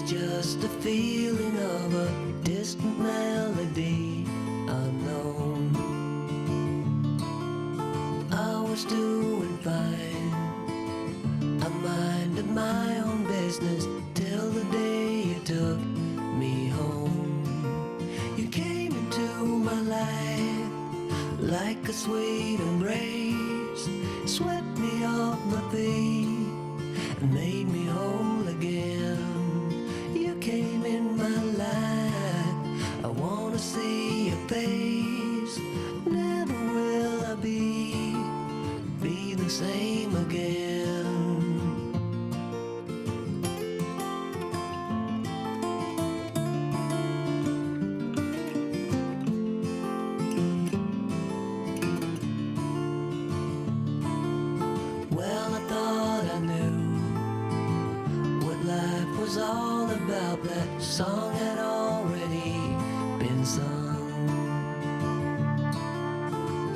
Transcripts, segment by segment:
just a feeling of a distant melody unknown. I was doing fine, I minded my own business till the day you took me home. You came into my life like a sweet embrace, swept me off my feet and made me whole again. You came in my life, I wanna see your face. Never will I be the same again. Well, I thought I knew what life was all about. That song had already been sung.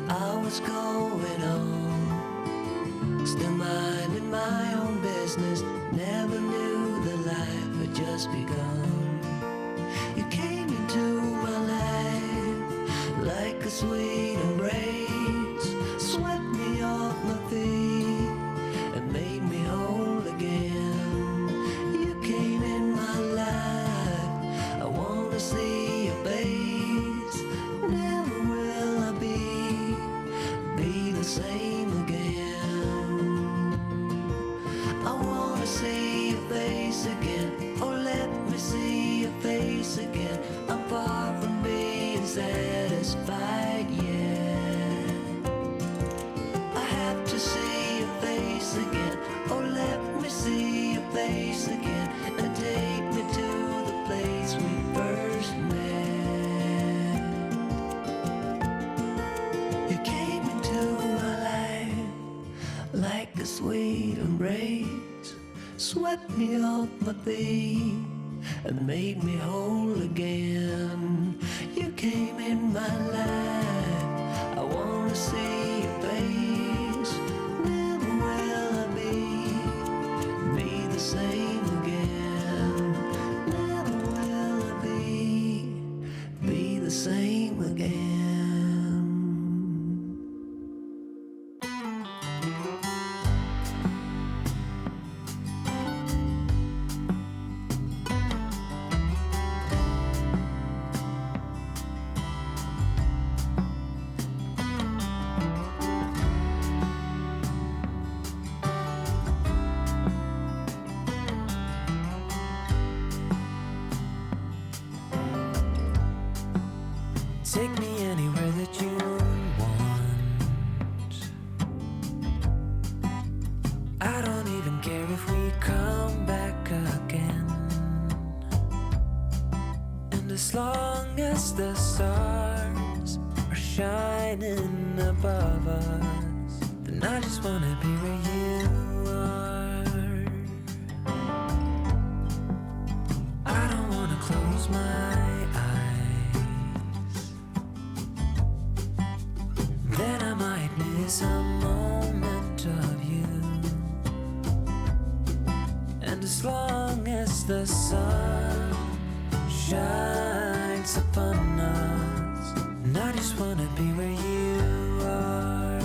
I was going on, still minding my own business. Never knew the life had just begun. You came into my life like a sweet embrace, swept me off my feet and made me whole again. You came in my life, I wanna see your face. Never will I be the same again. I wanna see your face again, oh let me see your face again. I'm far from being satisfied yet. I have to see your face again, oh let me see your face again, and take me to the place we first met. You came into my life like a sweet embrace, swept me off my feet and made me whole again. You came in my life, I wanna see your face. Never will I be the same again. Never will I be the same again. Take me anywhere that you want. I don't even care if we come back again. And as long as the stars are shining above us, then I just wanna be where you are. I don't wanna close my eyes, then I might miss a moment of you. And as long as the sun shines upon us, and I just wanna be where you are.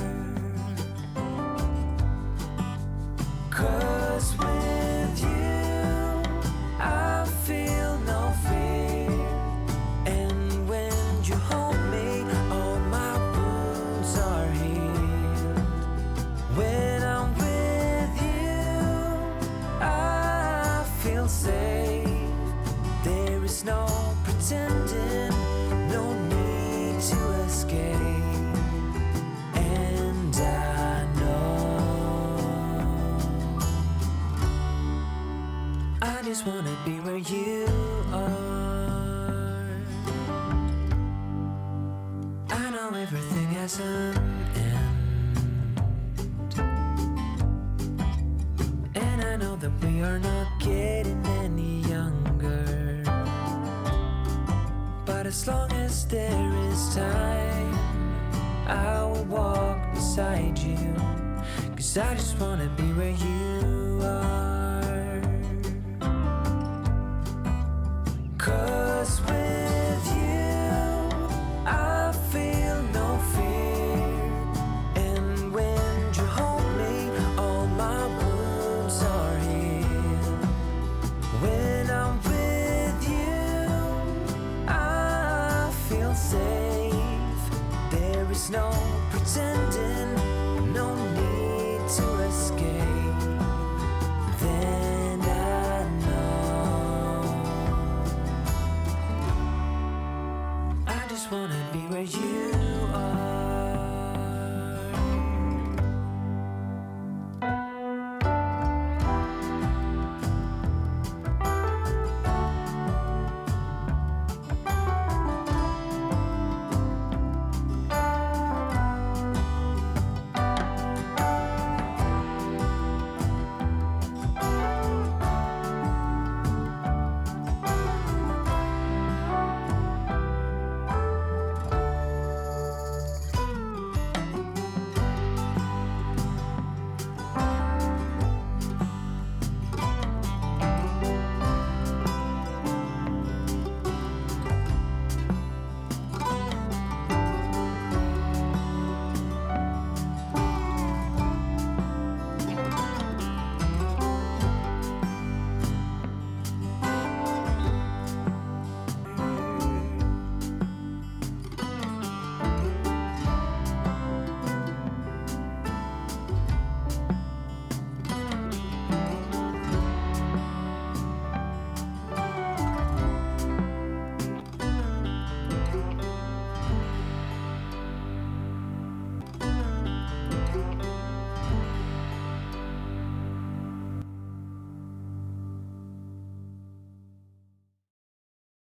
'Cause with you I feel no fear, and when you hold me all my wounds are healed. When I'm with you I feel safe. There is no pretending, no need to escape. And I know I just wanna be where you are. I know everything has an end, and I know that we are not getting any younger. But as long as there is time, I will walk beside you. 'Cause I just wanna be where you are. There's no pretending, no need to escape. Then I know I just wanna be where you are.